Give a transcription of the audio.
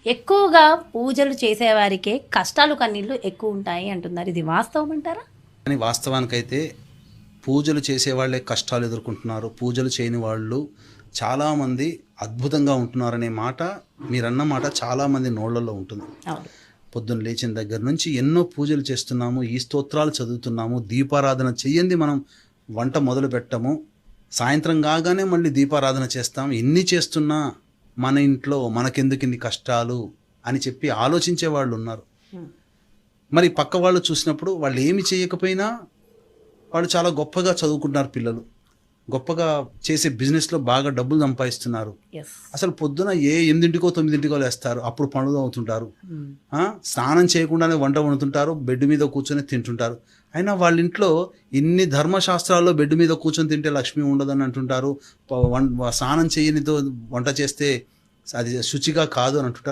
ఎక్కువగా పూజలు చేసేవారికే కష్టాలు కన్నీళ్ళు ఎక్కువ ఉంటాయి అంటున్నారు. ఇది వాస్తవం అంటారా? కానీ వాస్తవానికైతే పూజలు చేసేవాళ్ళే కష్టాలు ఎదుర్కొంటున్నారు. పూజలు చేయని వాళ్ళు చాలామంది అద్భుతంగా ఉంటున్నారనే మాట, మీరన్న మాట చాలామంది నోళ్ళల్లో ఉంటుంది. అవును. పొద్దున్న లేచిన దగ్గర నుంచి ఎన్నో పూజలు చేస్తున్నాము, ఈ స్తోత్రాలు చదువుతున్నాము, దీపారాధన చెయ్యంది మనం వంట మొదలు పెట్టము, సాయంత్రం కాగానే మళ్ళీ దీపారాధన చేస్తాం. ఎన్ని చేస్తున్నా మన ఇంట్లో మనకెందుకు ఇన్ని కష్టాలు అని చెప్పి ఆలోచించే వాళ్ళు ఉన్నారు. మరి పక్క వాళ్ళు చూసినప్పుడు వాళ్ళు ఏమి చేయకపోయినా వాళ్ళు చాలా గొప్పగా చదువుకుంటున్నారు, పిల్లలు గొప్పగా చేసే బిజినెస్లో బాగా డబ్బులు సంపాదిస్తున్నారు. అసలు పొద్దున 8కో 9కో లేస్తారు, అప్పుడు పనులు అవుతుంటారు, స్నానం చేయకుండానే వంట వండుతుంటారు, బెడ్ మీద కూర్చొని తింటుంటారు. అయినా వాళ్ళ ఇంట్లో ఇన్ని ధర్మశాస్త్రాల్లో బెడ్ మీద కూర్చొని తింటే లక్ష్మి ఉండదని అంటుంటారు, స్నానం చేయనితో వంట చేస్తే అది శుచిగా కాదు అని అంటుంటారు.